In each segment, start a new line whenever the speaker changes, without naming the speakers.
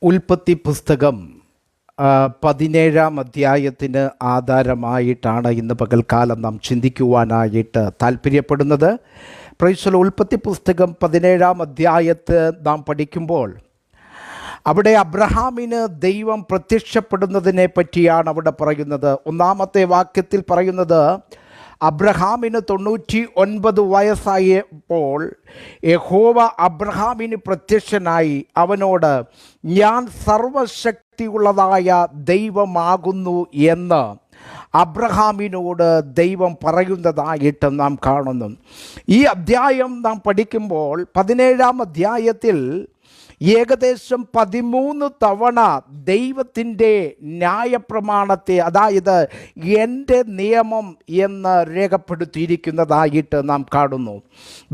ഉൽപ്പത്തി പുസ്തകം 17-ാം അധ്യായത്തിന് ആധാരമായിട്ടാണ് ഇന്ന് പകൽക്കാലം നാം ചിന്തിക്കുവാനായിട്ട് താല്പര്യപ്പെടുന്നത്. പ്രൈസ് ഉൽപ്പത്തി പുസ്തകം 17-ാം അധ്യായത്ത് നാം പഠിക്കുമ്പോൾ അവിടെ അബ്രഹാമിന് ദൈവം പ്രത്യക്ഷപ്പെടുന്നതിനെ പറ്റിയാണ് അവിടെ പറയുന്നത്. ഒന്നാമത്തെ വാക്യത്തിൽ പറയുന്നത്, അബ്രഹാമിന് 99 വയസ്സായപ്പോൾ യഹോവ അബ്രഹാമിന് പ്രത്യക്ഷനായി അവനോട്, ഞാൻ സർവശക്തിയുള്ളതായ ദൈവമാകുന്നു എന്ന് അബ്രഹാമിനോട് ദൈവം പറയുന്നതായിട്ട് നാം കാണുന്നു. ഈ അധ്യായം നാം പഠിക്കുമ്പോൾ 17-ാം അധ്യായത്തിൽ ഏകദേശം 13 തവണ ദൈവത്തിൻ്റെ ന്യായപ്രമാണത്തെ, അതായത് എൻ്റെ നിയമം എന്ന് രേഖപ്പെടുത്തിയിരിക്കുന്നതായിട്ട് നാം കാണുന്നു.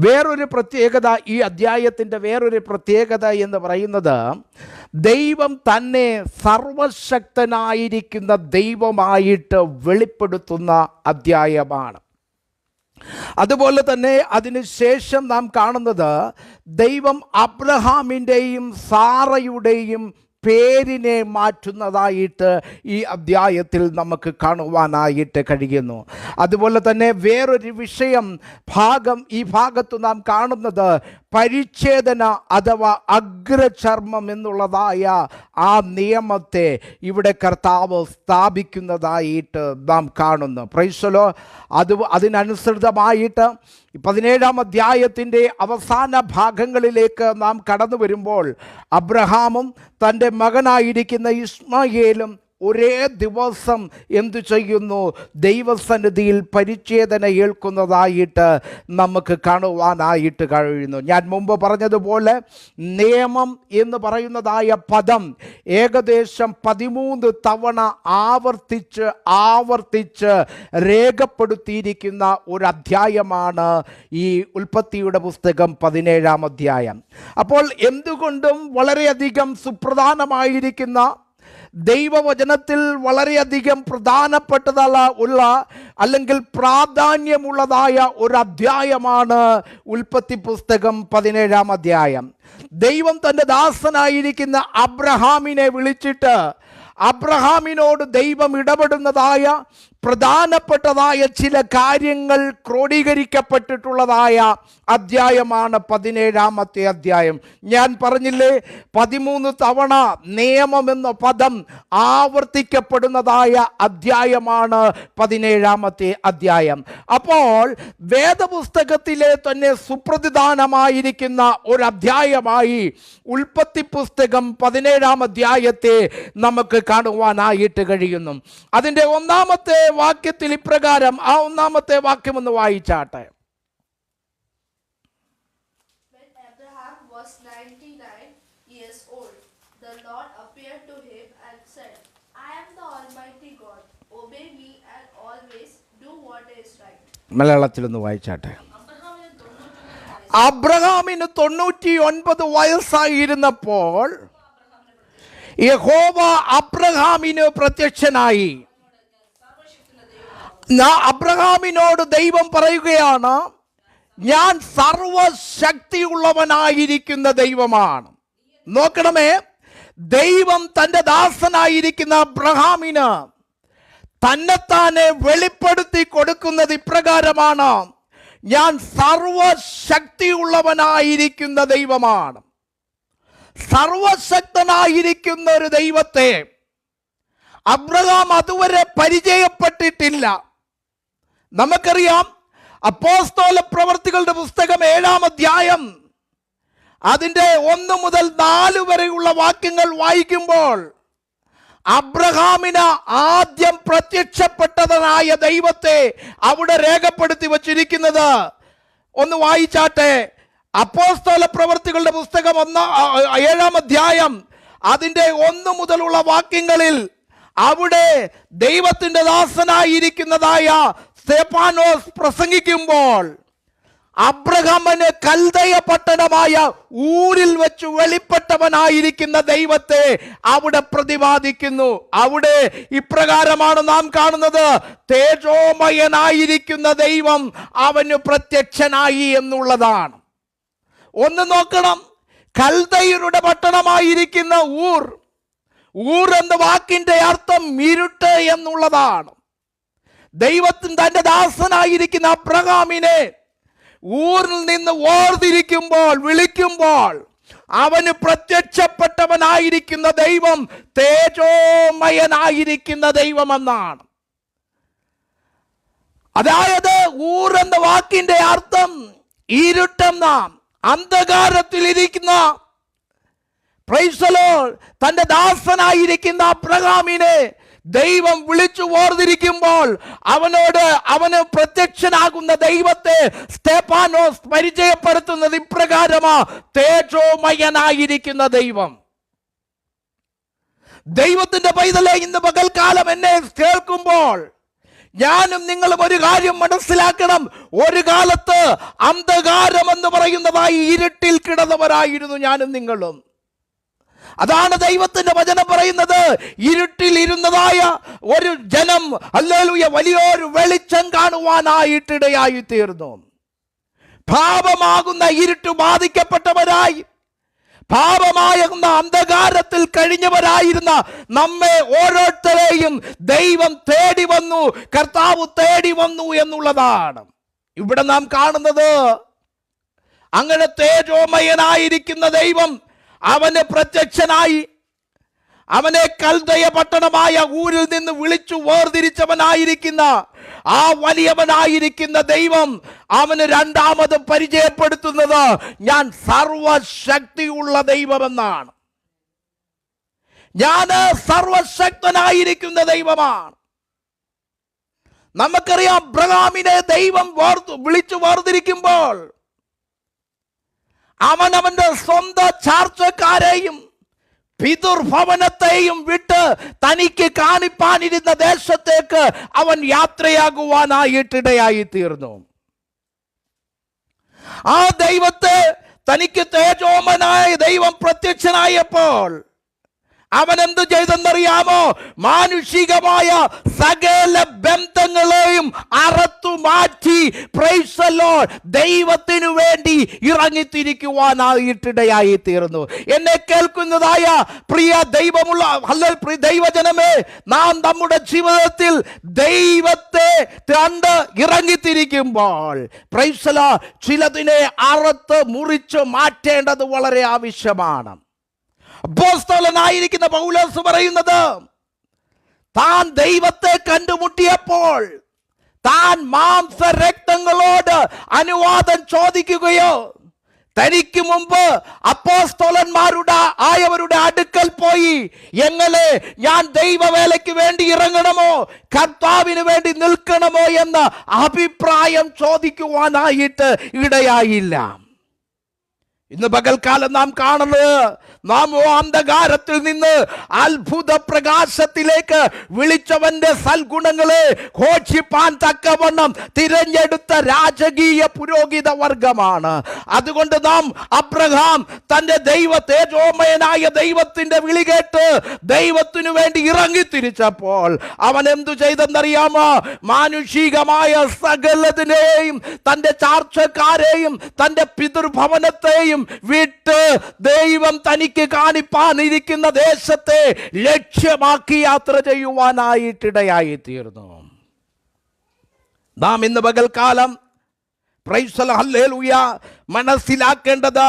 വേറൊരു പ്രത്യേകത, ഈ അധ്യായത്തിൻ്റെ വേറൊരു പ്രത്യേകത എന്ന് പറയുന്നത്, ദൈവം തന്നെ സർവശക്തനായിരിക്കുന്ന ദൈവമായിട്ട് വെളിപ്പെടുത്തുന്ന അധ്യായമാണ്. അതുപോലെ തന്നെ അതിനുശേഷം നാം കാണുന്നത്, ദൈവം അബ്രഹാമിൻ്റെയും സാറയുടെയും പേരിനെ മാറ്റുന്നതായിട്ട് ഈ അധ്യായത്തിൽ നമുക്ക് കാണുവാനായിട്ട് കഴിയുന്നു. അതുപോലെ തന്നെ വേറൊരു ഭാഗം ഈ ഭാഗത്ത് നാം കാണുന്നത്, പരിച്ഛേദന അഥവാ അഗ്രചർമ്മം എന്നുള്ളതായ ആ നിയമത്തെ ഇവിടെ കർത്താവ് സ്ഥാപിക്കുന്നതായിട്ട് നാം കാണുന്നു. പ്രൈസലോ, അതിനനുസൃതമായിട്ട് 17-ാം അധ്യായത്തിൻ്റെ അവസാന ഭാഗങ്ങളിലേക്ക് നാം കടന്നു വരുമ്പോൾ, അബ്രഹാമും തൻ്റെ മകനായിരിക്കുന്ന ഇസ്മായേലും ഒരേ ദിവസം എന്തു ചെയ്യുന്നു? ദൈവസന്നിധിയിൽ പരിച്ഛേദന ഏൽക്കുന്നതായിട്ട് നമുക്ക് കാണുവാനായിട്ട് കഴിയുന്നു. ഞാൻ മുമ്പ് പറഞ്ഞതുപോലെ നിയമം എന്ന് പറയുന്നതായ പദം ഏകദേശം 13 തവണ ആവർത്തിച്ച് രേഖപ്പെടുത്തിയിരിക്കുന്ന ഒരു അധ്യായമാണ് ഈ ഉൽപ്പത്തിയുടെ പുസ്തകം 17-ാം അധ്യായം. അപ്പോൾ എന്തുകൊണ്ടും വളരെയധികം സുപ്രധാനമായിരിക്കുന്ന, ദൈവവചനത്തിൽ വളരെയധികം അല്ലെങ്കിൽ പ്രാധാന്യമുള്ളതായ ഒരു അധ്യായമാണ് ഉൽപ്പത്തി പുസ്തകം 17-ാം അധ്യായം. ദൈവം തൻ്റെ ദാസനായിരിക്കുന്ന അബ്രഹാമിനെ വിളിച്ചിട്ട് അബ്രഹാമിനോട് ദൈവം ഇടപെടുന്നതായ പ്രധാനപ്പെട്ടതായ ചില കാര്യങ്ങൾ ക്രോഡീകരിക്കപ്പെട്ടിട്ടുള്ളതായ അധ്യായമാണ് 17-ാമത്തെ അധ്യായം. ഞാൻ പറഞ്ഞില്ലേ, 13 തവണ നിയമമെന്ന പദം ആവർത്തിക്കപ്പെടുന്നതായ അധ്യായമാണ് 17-ാമത്തെ അധ്യായം. അപ്പോൾ വേദപുസ്തകത്തിലെ തന്നെ സുപ്രധാനമായിരിക്കുന്ന ഒരു അധ്യായമായി ഉൽപ്പത്തി പുസ്തകം 17-ാം അധ്യായത്തെ നമുക്ക് കാണുവാനായിട്ട് കഴിയുന്നു. അതിൻ്റെ ഒന്നാമത്തെ വാക്യത്തിൽ ഇപ്രകാരം, ആ ഒന്നാമത്തെ വാക്യം ഒന്ന് വായിച്ചാട്ടെ.
When Abraham was 99 years old, the Lord appeared to him and said, I am the Almighty God. Obey me and always do what is right.
മലയാളത്തിലൊന്ന് വായിച്ചാട്ടെ. അബ്രഹാമിന് 99 വയസ്സായിരുന്നപ്പോൾ യഹോവ അബ്രഹാമിന് പ്രത്യക്ഷനായി. അബ്രഹാമിനോട് ദൈവം പറയുകയാണ്, ഞാൻ സർവശക്തിയുള്ളവനായിരിക്കുന്ന ദൈവമാണ്. നോക്കണമേ, ദൈവം തൻ്റെ ദാസനായിരിക്കുന്ന അബ്രഹാമിന് തന്നെത്താനെ വെളിപ്പെടുത്തി കൊടുക്കുന്നത് ഇപ്രകാരമാണ്, ഞാൻ സർവശക്തിയുള്ളവനായിരിക്കുന്ന ദൈവമാണ്. സർവശക്തനായിരിക്കുന്ന ഒരു ദൈവത്തെ അബ്രഹാം അതുവരെ പരിചയപ്പെട്ടിട്ടില്ല. നമുക്കറിയാം, അപ്പോസ്തല പ്രവർത്തികളുടെ പുസ്തകം 7-ാം അധ്യായം അതിൻ്റെ 1 മുതൽ 4 വരെയുള്ള വാക്യങ്ങൾ വായിക്കുമ്പോൾ, അബ്രഹാമിന് ആദ്യം പ്രത്യക്ഷപ്പെട്ടതായ ദൈവത്തെ അവിടെ രേഖപ്പെടുത്തി വച്ചിരിക്കുന്നത്. ഒന്ന് വായിച്ചാട്ടെ. അപ്പോസ്തല പ്രവർത്തികളുടെ പുസ്തകം 7-ാം അധ്യായം അതിൻ്റെ 1 മുതലുള്ള വാക്യങ്ങളിൽ അവിടെ ദൈവത്തിൻ്റെ ദാസനായിരിക്കുന്നതായ സ്തെഫാനോസ് പ്രസംഗിക്കുമ്പോൾ, അബ്രഹാമിന് കൽദയ പട്ടണമായ ഊരിൽ വെച്ച് വെളിപ്പെട്ടവനായിരിക്കുന്ന ദൈവത്തെ അവിടെ പ്രതിപാദിക്കുന്നു. അവിടെ ഇപ്രകാരമാണ് നാം കാണുന്നത്, തേജോമയനായിരിക്കുന്ന ദൈവം അവന് പ്രത്യക്ഷനായി എന്നുള്ളതാണ്. ഒന്ന് നോക്കണം, കൽദയരുടെ പട്ടണമായിരിക്കുന്ന ഊർ. ഊർ എന്ന വാക്കിന്റെ അർത്ഥം ഇരുട്ട് എന്നുള്ളതാണ്. ദൈവത്തിന് തന്റെ ദാസനായിരിക്കുന്ന അബ്രഹാമിനെ ഊരിൽ നിന്ന് വേർതിരിക്കുമ്പോൾ, വിളിക്കുമ്പോൾ അവന് പ്രത്യക്ഷപ്പെട്ടവനായിരിക്കുന്ന ദൈവം തേജോമയനായിരിക്കുന്ന ദൈവമെന്നാണ്. അതായത് ഊർ എന്ന വാക്കിന്റെ അർത്ഥം ഇരുട്ടെന്ന, അന്ധകാരത്തിലിരിക്കുന്ന, പ്രൈസ് ദി ലോർഡ്, തന്റെ ദാസനായിരിക്കുന്ന അബ്രഹാമിനെ ദൈവം വിളിച്ചു വേർതിരിക്കുമ്പോൾ അവന് പ്രത്യക്ഷനാകുന്ന ദൈവത്തെ സ്തെഫാനോസ് പരിചയപ്പെടുത്തുന്നത് ഇപ്രകാരമാ: തേജോമയനായിരിക്കുന്ന ദൈവം. ദൈവത്തിന്റെ പൈതലെ, ഇന്ന് പകൽക്കാലം എന്നെ കേൾക്കുമ്പോൾ ഞാനും നിങ്ങളും ഒരു കാര്യം മനസ്സിലാക്കണം. ഒരു കാലത്ത് അന്ധകാരം എന്ന് പറയുന്നതായി ഇരുട്ടിൽ കിടന്നവരായിരുന്നു ഞാനും നിങ്ങളും. അതാണ് ദൈവത്തിന്റെ വചനം പറയുന്നത്. ഇരുട്ടിൽ ഇരുന്നതായ ഒരു ജനം ഹല്ലേലൂയ വലിയൊരു വെളിച്ചം കാണുവാനായിട്ടിടയായി തീർന്നു. പാപമാകുന്ന ഇരുട്ട് ബാധിക്കപ്പെട്ടവരായി, പാപമാകുന്ന അന്ധകാരത്തിൽ കഴിഞ്ഞവരായിരുന്ന നമ്മെ ഓരോരുത്തരെയും ദൈവം തേടി വന്നു, കർത്താവ് തേടി വന്നു എന്നുള്ളതാണ് ഇവിടെ നാം കാണുന്നത്. അങ്ങനെ തേജോമയനായിരിക്കുന്ന ദൈവം അവന് പ്രത്യക്ഷനായി. അവനെ കൽദയ പട്ടണമായ ഊരിൽ നിന്ന് വിളിച്ചു വേർതിരിച്ചവനായിരിക്കുന്ന ആ വലിയവനായിരിക്കുന്ന ദൈവം അവന് രണ്ടാമത് പരിചയപ്പെടുത്തുന്നത് ഞാൻ സർവശക്തിയുള്ള ദൈവമെന്നാണ്. ഞാൻ സർവശക്തനായിരിക്കുന്ന ദൈവമാണ്. നമുക്കറിയാം, അബ്രഹാമിനെ ദൈവം വിളിച്ചു വേർതിരിക്കുമ്പോൾ അവനവന്റെ സ്വന്തം ചാർച്ചക്കാരെയും പിതൃഭവനത്തെയും വിട്ട് തനിക്ക് കാണിപ്പാനിരുന്ന ദേശത്തേക്ക് അവൻ യാത്രയാകുവാനായിട്ടിടയായി തീർന്നു. ആ ദൈവത്തെ, തനിക്ക് തേജോമനായ ദൈവം പ്രത്യക്ഷനായപ്പോൾ അവൻ എന്ത് ചെയ്തെന്നറിയാമോ? മാനുഷികമായ സകല ബന്ധങ്ങളെയും അറുത്തു മാറ്റി പ്രൈസ് ദി ലോർഡ് ദൈവത്തിനു വേണ്ടി ഇറങ്ങിത്തിരിക്കുവാനായിട്ടിടയായി തീർന്നു. എന്നെ കേൾക്കുന്നതായ പ്രിയ ദൈവമുള്ള ദൈവജനമേ, നാം നമ്മുടെ ജീവിതത്തിൽ ദൈവത്തെ കണ്ട് ഇറങ്ങിത്തിരിക്കുമ്പോൾ പ്രൈസ് ദി ലോർഡ് ചിലതിനെ അറുത്ത് മുറിച്ച് മാറ്റേണ്ടത് വളരെ ആവശ്യമാണ്. അപ്പോസ്തലനായിരിക്കുന്ന പൗലോസ് പറയുന്നത്, താൻ ദൈവത്തെ കണ്ടുമുട്ടിയപ്പോൾ താൻ മാംസരക്തങ്ങളോട് അനുവാദം ചോദിക്കുകയോ, തനിക്ക് മുമ്പ് ആയവരുടെ അടുക്കൽ പോയി എങ്ങനെ ഞാൻ ദൈവവേലയ്ക്ക് വേണ്ടി ഇറങ്ങണമോ, കർത്താവിന് വേണ്ടി നിൽക്കണമോ എന്ന അഭിപ്രായം ചോദിക്കുവാനായിട്ട് ഇടയായില്ല. ഇന്ന് പകൽക്കാലം നാം കാണുന്നത്, നാം അന്ധകാരത്തിൽ നിന്ന് അത്ഭുത പ്രകാശത്തിലേക്ക് വിളിച്ചവന്റെ സൽഗുണങ്ങളെ ഘോഷിപ്പാൻ തക്കവണ്ണം തിരഞ്ഞെടുത്ത രാജകീയ പുരോഹിത വർഗമാണ്. അതുകൊണ്ട് നാം അബ്രഹാം തന്റെ തേജോമയനായ ദൈവത്തിന്റെ വിളി കേട്ട് ദൈവത്തിനു വേണ്ടി ഇറങ്ങിത്തിരിച്ചപ്പോൾ അവൻ എന്തു ചെയ്തെന്നറിയാമോ? മാനുഷികമായ സകലതിനെയും, തന്റെ ചാർച്ചക്കാരെയും തന്റെ പിതൃഭവനത്തെയും വിട്ട് ദൈവം തനിക്ക് കാണിപ്പാനിരിക്കുന്ന ദേശത്തെ ലക്ഷ്യമാക്കി യാത്ര ചെയ്യുവാനായിട്ടിടയായി തീർന്നു. നാം ഇന്ന് പകൽക്കാലം പ്രൈസ് ദി ലോർഡ് ഹല്ലേലൂയ മനസ്സിലാക്കേണ്ടത്,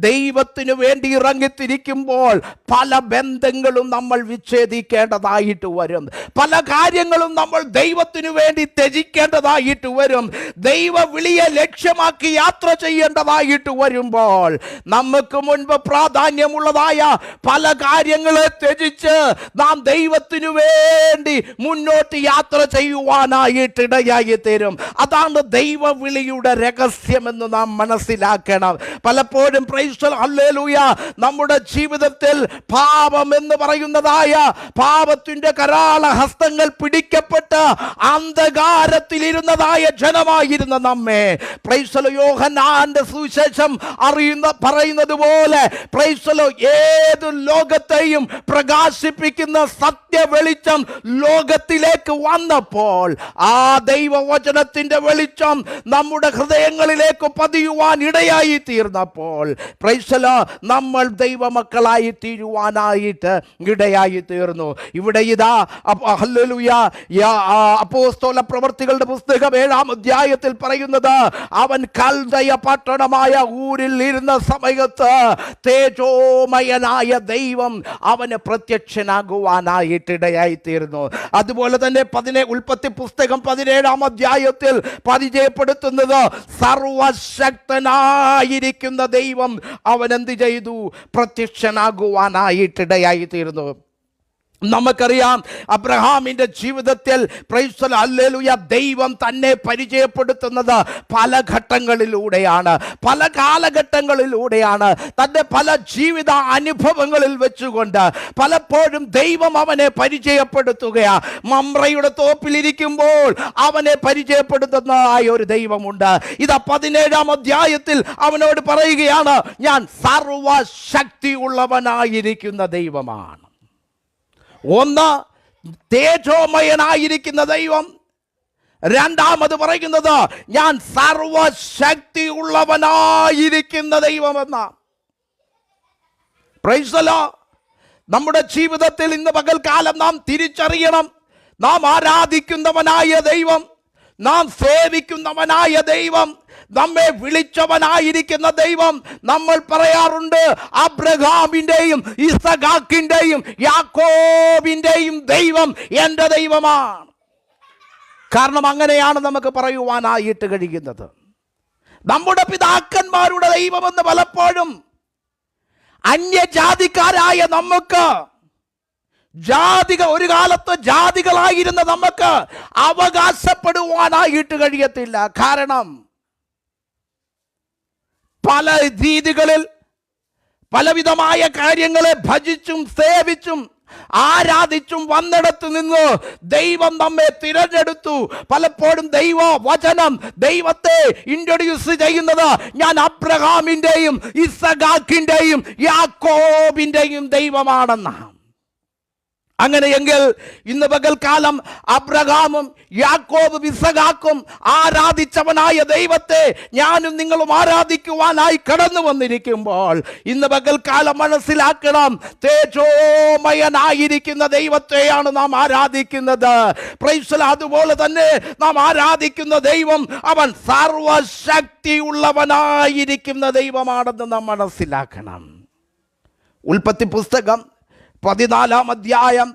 ദൈവത്തിനു വേണ്ടി ഇറങ്ങിത്തിരിക്കുമ്പോൾ പല ബന്ധങ്ങളും നമ്മൾ വിച്ഛേദിക്കേണ്ടതായിട്ട് വരും. പല കാര്യങ്ങളും നമ്മൾ ദൈവത്തിനു വേണ്ടി ത്യജിക്കേണ്ടതായിട്ട് വരും. ദൈവ വിളിയെ ലക്ഷ്യമാക്കി യാത്ര ചെയ്യേണ്ടതായിട്ട് വരുമ്പോൾ നമുക്ക് മുൻപ് പ്രാധാന്യമുള്ളതായ പല കാര്യങ്ങളെ ത്യജിച്ച് നാം ദൈവത്തിനു വേണ്ടി മുന്നോട്ട് യാത്ര ചെയ്യുവാനായിട്ടിടയായി തീരും. അതാണ് ദൈവവിളിയുടെ രഹസ്യമെന്ന് നാം മനസ്സിലാക്കണം. പലപ്പോഴും പ്രൈസ് ദി ലോർഡ് ഹല്ലേലൂയ നമ്മുടെ ജീവിതത്തിൽ പാപം എന്ന് പറയുന്നതായ പാപത്തിന്റെ കരാള ഹസ്തങ്ങൾ പിടിക്കപ്പെട്ട് അന്ധകാരത്തിലിരുന്നതായ ജനമായിരുന്ന നമ്മെ പ്രൈസ് ദി ലോർഡ് യോഹന്നാന്റെ സുവിശേഷം പറയുന്നത് പോലെ പ്രൈസ് ദി ലോർഡ് ഏത് ലോകത്തെയും പ്രകാശിപ്പിക്കുന്ന സത്യ വെളിച്ചം ലോകത്തിലേക്ക് വന്നപ്പോൾ ആ ദൈവവചനത്തിന്റെ വെളിച്ചം നമ്മുടെ ഹൃദയങ്ങളിലേക്ക് പതിയുവാൻ ഇടയായി തീർന്നപ്പോൾ പ്രൈസലോ നമ്മൾ ദൈവമക്കളായി തീരുവാനായിട്ട് ഇടയായി തീർന്നു. ഇവിടെ ഇതാ ഹല്ലേലൂയ അപ്പോസ്തല പ്രവർത്തികളുടെ പുസ്തകം 7-ാം അധ്യായത്തിൽ പറയുന്നത്, അവൻ കൽദയ പട്ടണമായ ഊരിൽ ഇരുന്ന സമയത്ത് തേജോമയനായ ദൈവം അവന് പ്രത്യക്ഷനാകുവാനായിട്ട് ഇടയായി തീർന്നു. അതുപോലെ തന്നെ ഉൽപ്പത്തി പുസ്തകം 17-ാം അധ്യായത്തിൽ പരിചയപ്പെടുത്തുന്നത്, സർവശക്തനായിരിക്കുന്ന ദൈവം അവൻ എന്ത് ചെയ്തു? പ്രത്യക്ഷനാകുവാനായിട്ടിടയായി തീർന്നു. നമുക്കറിയാം അബ്രഹാമിൻ്റെ ജീവിതത്തിൽ പ്രൈസ്തലോർഡ് ഹല്ലേലൂയ ദൈവം തന്നെ പരിചയപ്പെടുത്തുന്നത് പല ഘട്ടങ്ങളിലൂടെയാണ്, പല കാലഘട്ടങ്ങളിലൂടെയാണ്. തൻ്റെ പല ജീവിത അനുഭവങ്ങളിൽ വെച്ചുകൊണ്ട് പലപ്പോഴും ദൈവം അവനെ പരിചയപ്പെടുത്തുകയാണ്. മമ്രയുടെ തോപ്പിലിരിക്കുമ്പോൾ അവനെ പരിചയപ്പെടുത്തുന്നതായ ഒരു ദൈവമുണ്ട്. ഇതാ 17-ാം അധ്യായത്തിൽ അവനോട് പറയുകയാണ്, ഞാൻ സർവശക്തിയുള്ളവനായിരിക്കുന്ന ദൈവമാണ്. ഒന്ന്, തേജോമയനായിരിക്കുന്ന ദൈവം. രണ്ടാമത് പറയുന്നത്, ഞാൻ സർവശക്തിയുള്ളവനായിരിക്കുന്ന ദൈവമെന്ന. Praise the lord. നമ്മുടെ ജീവിതത്തിൽ ഇന്ന് പകൽക്കാലം നാം തിരിച്ചറിയണം, നാം ആരാധിക്കുന്നവനായ ദൈവം, നാം സേവിക്കുന്നവനായ ദൈവം, നമ്മെ വിളിച്ചവനായിരിക്കുന്ന ദൈവം. നമ്മൾ പറയാറുണ്ട്, അബ്രഹാമിൻ്റെയും ഇസഹാക്കിൻ്റെയും യാക്കോബിൻ്റെയും ദൈവം എൻ്റെ ദൈവമാണ്. കാരണം അങ്ങനെയാണ് നമുക്ക് പറയുവാനായിട്ട് കഴിയുന്നത്. നമ്മുടെ പിതാക്കന്മാരുടെ ദൈവമെന്ന് പലപ്പോഴും അന്യജാതിക്കാരായ നമുക്ക്, ഒരു കാലത്ത് ജാതികളായിരുന്ന നമുക്ക് അവകാശപ്പെടുവാനായിട്ട് കഴിയത്തില്ല. കാരണം പല രീതികളിൽ പലവിധമായ കാര്യങ്ങളെ ഭജിച്ചും സേവിച്ചും ആരാധിച്ചും വന്നിടത്ത് നിന്ന് ദൈവം നമ്മെ തിരഞ്ഞെടുത്തു. പലപ്പോഴും ദൈവ വചനം ദൈവത്തെ ഇൻട്രൊഡ്യൂസ് ചെയ്യുന്നത്, ഞാൻ അബ്രഹാമിൻ്റെയും ഇസഹാക്കിൻ്റെയും യാക്കോബിൻ്റെയും ദൈവമാണെന്നാണ്. അങ്ങനെയെങ്കിൽ ഇന്ന് പകൽക്കാലം അബ്രഹാമും യാക്കോബും ഇസഹാക്കും ആരാധിച്ചവനായ ദൈവത്തെ ഞാനും നിങ്ങളും ആരാധിക്കുവാനായി കടന്നു വന്നിരിക്കുമ്പോൾ ഇന്ന് പകൽക്കാലം മനസ്സിലാക്കണം, തേജോമയനായിരിക്കുന്ന ദൈവത്തെയാണ് നാം ആരാധിക്കുന്നത്. Price the Lord. അതുപോലെ തന്നെ നാം ആരാധിക്കുന്ന ദൈവം അവൻ സർവശക്തിയുള്ളവനായിരിക്കുന്ന ദൈവമാണെന്ന് നാം മനസ്സിലാക്കണം. ഉൽപ്പത്തി പുസ്തകം 14-ാം അധ്യായം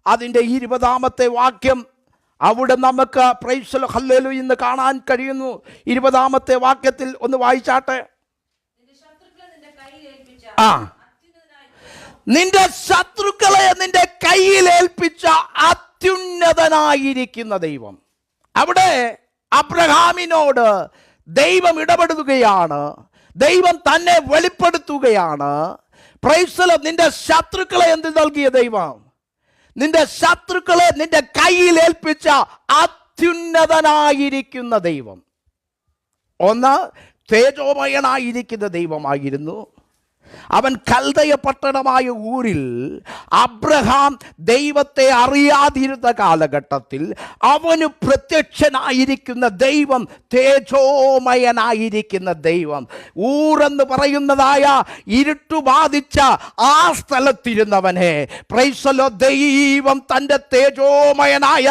അതിൻ്റെ 20-ാമത്തെ വാക്യം അവിടെ നമുക്ക് പ്രൈസ് ദി ലോർഡ് ഹല്ലേലൂയ എന്ന് കാണാൻ കഴിയുന്നു. 20-ാമത്തെ വാക്യത്തിൽ ഒന്ന് വായിച്ചാട്ടെ. നിന്റെ ശത്രുക്കളെ നിന്റെ കയ്യിൽ ഏൽപ്പിച്ച അത്യുന്നതനായിരിക്കുന്ന ദൈവം. അവിടെ അബ്രഹാമിനോട് ദൈവം ഇടപെടുകയാണ്, ദൈവം തന്നെ വെളിപ്പെടുത്തുകയാണ്. Praise the lord. നിന്റെ ശത്രുക്കളെ എന്ത് നൽകിയ ദൈവം? നിന്റെ ശത്രുക്കളെ നിന്റെ കയ്യിൽ ഏൽപ്പിച്ച അത്യുന്നതനായിരിക്കുന്ന ദൈവം. ഒന്ന്, തേജോമയനായിരിക്കുന്ന ദൈവമായിരുന്നു. അവൻ കൽദയ പട്ടണമായ ഊരിൽ അബ്രഹാം ദൈവത്തെ അറിയാതിരുന്ന കാലഘട്ടത്തിൽ അവന് പ്രത്യക്ഷനായിരിക്കുന്ന ദൈവം തേജോമയനായിരിക്കുന്ന ദൈവം. ഊരെന്ന് പറയുന്നതായ ഇരുട്ടു ബാധിച്ച ആ സ്ഥലത്തിരുന്നവനെ പ്രൈസ് ദി ലോർഡ് ദൈവം തൻ്റെ തേജോമയനായ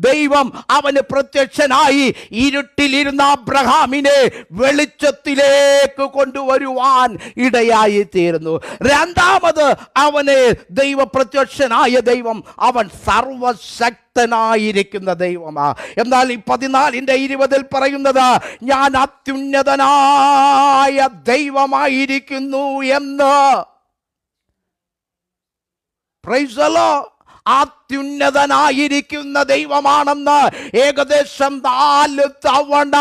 ദൈവം അവന് പ്രത്യക്ഷനായി ഇരുട്ടിലിരുന്ന അബ്രഹാമിനെ വെളിച്ചത്തിലേക്ക് കൊണ്ടുവരുവാൻ ഇടയായി തീർന്നു. രണ്ടാമത് അവനെ ദൈവപ്രത്യക്ഷനായ ദൈവം അവൻ സർവശക്തനായിരിക്കുന്ന ദൈവമാ. എന്നാൽ ഈ 14-ന്റെ 20-ൽ പറയുന്നത്, ഞാൻ അത്യുന്നതനായ ദൈവമായിരിക്കുന്നു എന്ന്. Price the Lord. അത്യുന്നതനായിരിക്കുന്ന ദൈവമാണെന്ന് ഏകദേശം 4 തവണ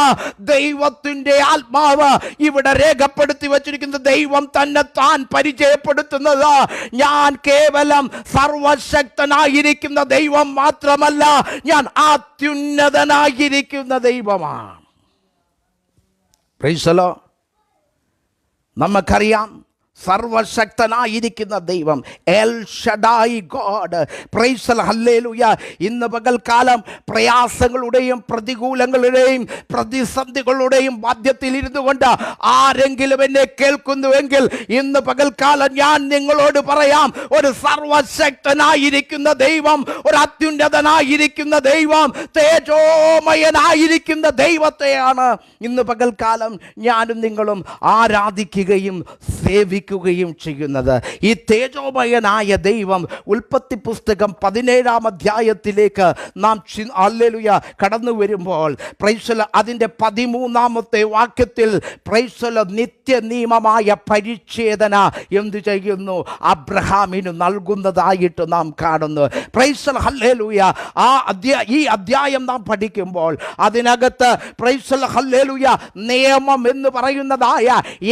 ദൈവത്തിൻ്റെ ആത്മാവ് ഇവിടെ രേഖപ്പെടുത്തി വച്ചിരിക്കുന്ന ദൈവം തന്നെ താൻ പരിചയപ്പെടുത്തുന്നത്, ഞാൻ കേവലം സർവശക്തനായിരിക്കുന്ന ദൈവം മാത്രമല്ല, ഞാൻ അത്യുന്നതനായിരിക്കുന്ന ദൈവമാണ്. Price the Lord. നമുക്കറിയാം സർവശക്തനായിരിക്കുന്ന ദൈവം, എൽ ഷഡായി ഗോഡ്. Price hallelujah. ഇന്ന് പകൽക്കാലം പ്രയാസങ്ങളുടെയും പ്രതികൂലങ്ങളുടെയും പ്രതിസന്ധികളുടെയും മധ്യത്തിൽ ഇരുന്നു കൊണ്ട് ആരെങ്കിലും എന്നെ കേൾക്കുന്നുവെങ്കിൽ ഇന്ന് പകൽക്കാലം ഞാൻ നിങ്ങളോട് പറയാം, ഒരു സർവശക്തനായിരിക്കുന്ന ദൈവം, ഒരു അത്യുന്നതനായിരിക്കുന്ന ദൈവം, തേജോമയനായിരിക്കുന്ന ദൈവത്തെയാണ് ഇന്ന് പകൽക്കാലം ഞാനും നിങ്ങളും ആരാധിക്കുകയും സേവിക്കുകയും ചെയ്യുന്നത്. ഈ തേജോമയനായ ദൈവം ഉൽപ്പത്തി പുസ്തകം 17-ാം അധ്യായത്തിലേക്ക് നാം ഹല്ലേലൂയ കടന്നു വരുമ്പോൾ പ്രൈസ് അതിൻ്റെ 13-ാമത്തെ വാക്യത്തിൽ പ്രൈസ് നിത്യനിയമമായ പരിച്ഛേദന എന്തു ചെയ്യുന്നു? അബ്രഹാമിന് നൽകുന്നതായിട്ട് നാം കാണുന്നു. Price hallelujah. ഈ അധ്യായം നാം പഠിക്കുമ്പോൾ അതിനകത്ത് പ്രൈസ് ഹല്ലേലൂയ നിയമം എന്ന് പറയുന്നതായ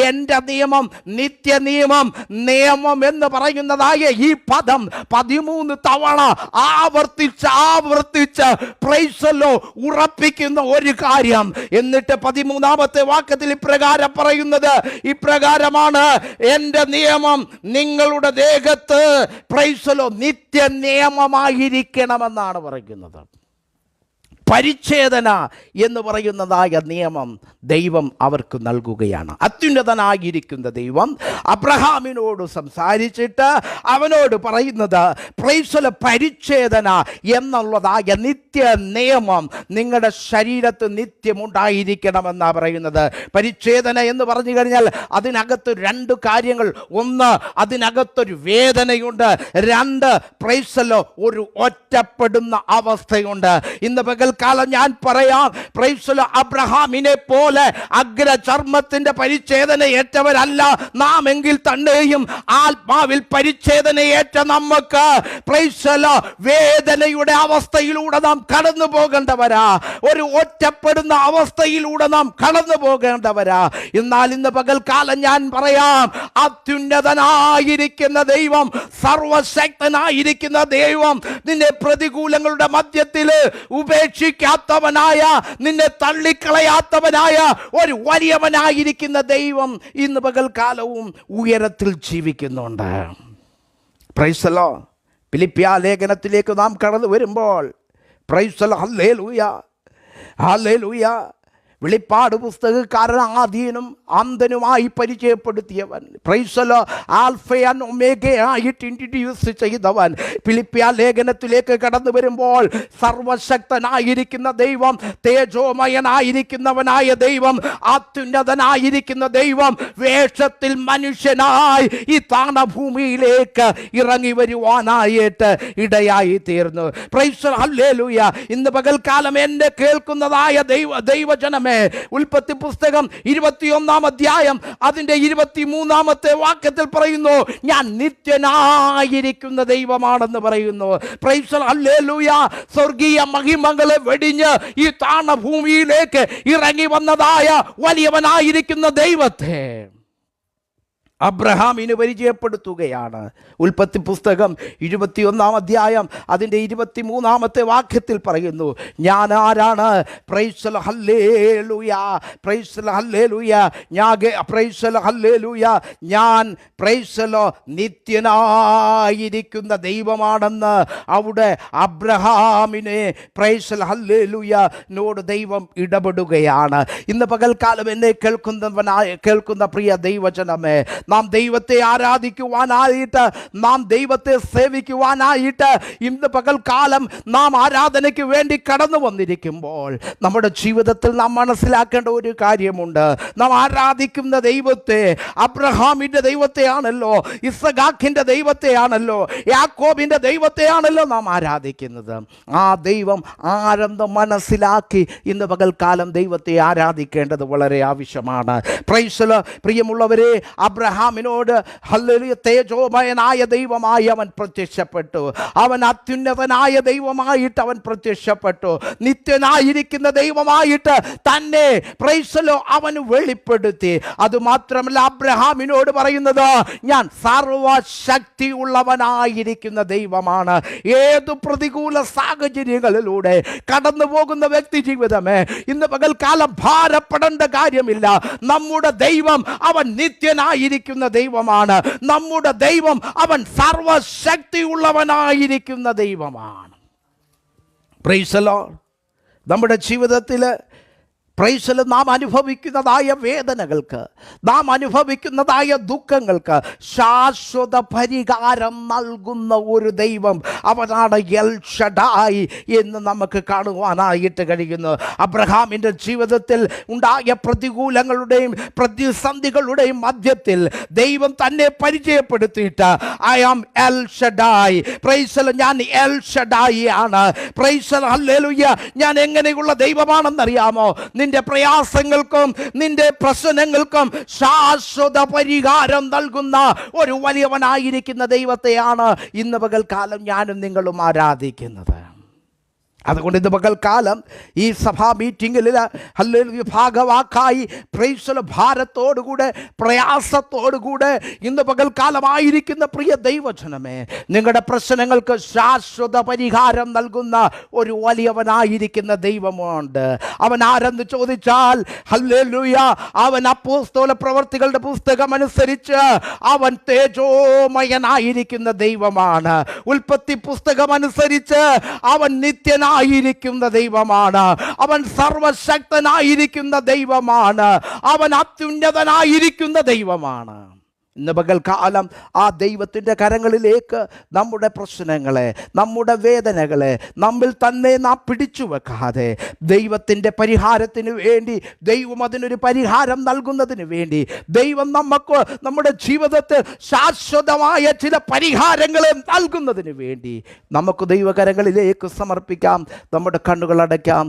എൻ്റെ നിയമം, നിത്യനിയമം, നിയമം എന്ന് പറയുന്നതായ ഈ പദം 13 തവണ ആവർത്തിച്ച് പ്രൈസല്ലോ ഉറപ്പിക്കുന്ന ഒരു കാര്യം. എന്നിട്ട് 13-ാമത്തെ വാക്യത്തിൽ ഇപ്രകാരം പറയുന്നത് ഇപ്രകാരമാണ്: എൻ്റെ നിയമം നിങ്ങളുടെ ദേഹത്ത് പ്രൈസല്ലോ നിത്യ നിയമമായിരിക്കണമെന്നാണ് പറയുന്നത്. പരിച്ഛേദന എന്ന് പറയുന്നതായ നിയമം ദൈവം അവർക്ക് നൽകുകയാണ്. അത്യുന്നതനായിരിക്കുന്ന ദൈവം അബ്രഹാമിനോട് സംസാരിച്ചിട്ട് അവനോട് പറയുന്നത് പ്രൈസല പരിച്ഛേദന എന്നുള്ളതായ നിത്യ നിയമം നിങ്ങളുടെ ശരീരത്ത് നിത്യമുണ്ടായിരിക്കണമെന്നാണ് പറയുന്നത്. പരിച്ഛേദന എന്ന് പറഞ്ഞു കഴിഞ്ഞാൽ അതിനകത്ത് 2 കാര്യങ്ങൾ. ഒന്ന്, അതിനകത്തൊരു വേദനയുണ്ട്. 2, പ്രൈസലോ ഒരു ഒറ്റപ്പെടുന്ന അവസ്ഥയുണ്ട്. ഇന്ന് പകൽക്കാലം ഞാൻ പറയാം, പ്രൈസലോ അബ്രഹാമിനെ പോലെ അഗ്രചർമ്മത്തിന്റെ പരിച്ഛേദന ഏറ്റവരല്ല നാം എങ്കിൽ തന്നെയും ആത്മാവിൽ പരിച്ഛേദനയേറ്റ നമുക്ക് പ്രൈസലോ വേദനയുടെ അവസ്ഥയിലൂടെ നാം കടന്നു പോകേണ്ടവരാ. ഒരു ഒറ്റപ്പെടുന്ന അവസ്ഥയിലൂടെ നാം കടന്നു പോകേണ്ടവരാ. എന്നാൽ ഇന്ന് പകൽക്കാലം ഞാൻ പറയാം, അത്യുന്നതനായിരിക്കുന്ന ദൈവം, സർവശക്തനായിരിക്കുന്ന ദൈവം നിന്നെ പ്രതികൂലങ്ങളുടെ മധ്യത്തിൽ ഉപേക്ഷിക്കാത്തവനായ, നിന്നെ തള്ളിക്കളയാത്തവനായ ഒരു വലിയവനായിരിക്കുന്ന ദൈവം ഇന്ന് പകൽക്കാലവും ഉയരത്തിൽ ജീവിക്കുന്നുണ്ട്. Praise the lord. ഫിലിപ്പിയ ലേഖനത്തിലേക്ക് നാം കടന്നു വരുമ്പോൾ praise the lord, hallelujah, hallelujah. വെളിപ്പാട് പുസ്തകക്കാരൻ ആദ്യനും അന്തനുമായി പരിചയപ്പെടുത്തിയവൻ, praise the lord, alpha and omega ആയിട്ട് ഇൻട്രൊഡ്യൂസ് ചെയ്തവൻ. ഫിലിപ്പിയ ലേഖനത്തിലേക്ക് കടന്നു വരുമ്പോൾ സർവശക്തനായിരിക്കുന്ന ദൈവം, തേജോമയനായിരിക്കുന്നവനായ ദൈവം, അത്യുന്നതനായിരിക്കുന്ന ദൈവം വേഷത്തിൽ മനുഷ്യനായി ഈ താണഭൂമിയിലേക്ക് ഇറങ്ങി വരുവാനായിട്ട് ഇടയായി തീർന്നു. Price the lord, hallelujah. ഇന്ന് പകൽക്കാലം എന്നെ കേൾക്കുന്നതായ ദൈവജനമേ, ഉൽപ്പത്തി പുസ്തകം 21-ാം അധ്യായം അതിൻ്റെ 23-ാമത്തെ വാക്യത്തിൽ പറയുന്നു, ഞാൻ നിത്യനായിരിക്കുന്ന ദൈവമാണെന്ന് പറയുന്നു. Price the lord, hallelujah. സ്വർഗീയ മഹിമകളെ വെടിഞ്ഞ് ഈ താണഭൂമിയിലേക്ക് ഇറങ്ങി വന്നതായ വലിയവനായിരിക്കുന്ന ദൈവത്തെ അബ്രഹാമിന് പരിചയപ്പെടുത്തുകയാണ്. ഉൽപ്പത്തി പുസ്തകം 21-ാം അധ്യായം അതിൻ്റെ 23-ാമത്തെ വാക്യത്തിൽ പറയുന്നു, ഞാൻ ആരാണ്? Price the lord, hallelujah, price the lord, hallelujah. Price the lord, hallelujah. ഞാൻ പ്രൈസ് ദി ലോർഡ് നിത്യനായിരിക്കുന്ന ദൈവമാണെന്ന് അവിടെ അബ്രഹാമിനെ പ്രൈസ് ദി ലോർഡ്, ഹല്ലേലൂയ നോട് ദൈവം ഇടപെടുകയാണ്. ഇന്ന് പകൽക്കാലം എന്നെ കേൾക്കുന്ന പ്രിയ ദൈവജനമേ, നാം ദൈവത്തെ ആരാധിക്കുവാനായിട്ട്, നാം ദൈവത്തെ സേവിക്കുവാനായിട്ട് ഇന്ന് പകൽക്കാലം നാം ആരാധനയ്ക്ക് വേണ്ടി കടന്നു വന്നിരിക്കുമ്പോൾ നമ്മുടെ ജീവിതത്തിൽ നാം മനസ്സിലാക്കേണ്ട ഒരു കാര്യമുണ്ട്. നാം ആരാധിക്കുന്ന ദൈവത്തെ അബ്രഹാമിൻ്റെ ദൈവത്തെയാണല്ലോ, ഇസഹാക്കിൻ്റെ ദൈവത്തെയാണല്ലോ, യാക്കോബിൻ്റെ ദൈവത്തെയാണല്ലോ നാം ആരാധിക്കുന്നത്. ആ ദൈവം ആരെന്ന് മനസ്സിലാക്കി ഇന്ന് പകൽക്കാലം ദൈവത്തെ ആരാധിക്കേണ്ടത് വളരെ ആവശ്യമാണ്. Price the Lord. പ്രിയമുള്ളവരെ, അബ്രഹാമിനോട് ഹല്ലേലൂയ തേജോമയനായ ദൈവമായി അവൻ പ്രത്യക്ഷപ്പെട്ടു. അവൻ അത്യുന്നതനായ ദൈവമായിട്ട് അവൻ പ്രത്യക്ഷപ്പെട്ടു. നിത്യനായിരിക്കുന്ന ദൈവമായിട്ട് തന്നെ പ്രൈസ് ദി ലോർഡ് അവൻ വെളിപ്പെടുത്തി. അതുമാത്രമല്ല, അബ്രഹാമിനോട് പറയുന്നത്, ഞാൻ സർവശക്തിയുള്ളവനായിരിക്കുന്ന ദൈവമാണ്. ഏതു പ്രതികൂല സാഹചര്യങ്ങളിലൂടെ കടന്നു പോകുന്ന വ്യക്തി ജീവിതമേ, ഇന്ന് പകൽക്കാലം ഭാരപ്പെടേണ്ട കാര്യമില്ല. നമ്മുടെ ദൈവം അവൻ നിത്യനായിരിക്കുന്ന സർവശക്തനായിരിക്കുന്ന ദൈവമാണ് നമ്മുടെ ദൈവം. അവൻ സർവശക്തിയുള്ളവനായിരിക്കുന്ന ദൈവമാണ്. Price the lord. നമ്മുടെ ജീവിതത്തിൽ പ്രൈസ് നാം അനുഭവിക്കുന്നതായ വേദനകൾക്ക്, നാം അനുഭവിക്കുന്നതായ ദുഃഖങ്ങൾക്ക് ശാശ്വത പരിഹാരം നൽകുന്ന ഒരു ദൈവം, അവനാണ് എൽ ഷഡായി എന്ന് നമുക്ക് കാണുവാനായിട്ട് കഴിയുന്നു. അബ്രഹാമിൻ്റെ ജീവിതത്തിൽ ഉണ്ടായ പ്രതികൂലങ്ങളുടെയും പ്രതിസന്ധികളുടെയും മധ്യത്തിൽ ദൈവം തന്നെ പരിചയപ്പെടുത്തിയിട്ട് ഐ ആം എൽ ഷഡായി. പ്രൈസ് ഞാൻ എൽ ഷഡായി ആണ്. Price hallelujah. ഞാൻ എങ്ങനെയുള്ള ദൈവമാണെന്നറിയാമോ? നിന്റെ പ്രയാസങ്ങൾക്കും നിന്റെ പ്രശ്നങ്ങൾക്കും ശാശ്വത പരിഹാരം നൽകുന്ന ഒരു വലിയവനായിരിക്കുന്ന ദൈവത്തെയാണ് ഇന്ന് പകൽക്കാലം ഞാനും നിങ്ങളും ആരാധിക്കുന്നത്. അതുകൊണ്ട് ഇന്ന് പകൽക്കാലം ഈ സഭാ മീറ്റിങ്ങിൽ ഹല്ലേലൂയ ഭാഗവാക്കായി പ്രൈസ് ഭാരത്തോടുകൂടെ പ്രയാസത്തോടുകൂടെ ഇന്ന് പകൽക്കാലമായിരിക്കുന്ന പ്രിയ ദൈവജനമേ, നിങ്ങളുടെ പ്രശ്നങ്ങൾക്ക് ശാശ്വത പരിഹാരം നൽകുന്ന ഒരു വലിയവനായിരിക്കുന്ന ദൈവമുണ്ട്. അവൻ ആരെന്ന് ചോദിച്ചാൽ ഹല്ലേലൂയ, അവൻ അപ്പോസ്തല പ്രവർത്തികളുടെ പുസ്തകം അനുസരിച്ച് അവൻ തേജോമയനായിരിക്കുന്ന ദൈവമാണ്. ഉൽപ്പത്തി പുസ്തകം അനുസരിച്ച് അവൻ നിത്യനായിരിക്കുന്ന ദൈവമാണ്. അവൻ സർവശക്തനായിരിക്കുന്ന ദൈവമാണ്. അവൻ അത്യുന്നതനായിരിക്കുന്ന ദൈവമാണ്. ഇന്ന് പകൽക്കാലം ആ ദൈവത്തിൻ്റെ കരങ്ങളിലേക്ക് നമ്മുടെ പ്രശ്നങ്ങളെ, നമ്മുടെ വേദനകളെ നമ്മിൽ തന്നെ നാം പിടിച്ചു വെക്കാതെ ദൈവത്തിൻ്റെ പരിഹാരത്തിന് വേണ്ടി, ദൈവം അതിനൊരു പരിഹാരം നൽകുന്നതിന് വേണ്ടി, ദൈവം നമുക്ക് നമ്മുടെ ജീവിതത്തിൽ ശാശ്വതമായ ചില പരിഹാരങ്ങളെ നൽകുന്നതിന് വേണ്ടി നമുക്ക് ദൈവകരങ്ങളിലേക്ക് സമർപ്പിക്കാം. നമ്മുടെ കണ്ണുകൾ അടയ്ക്കാം.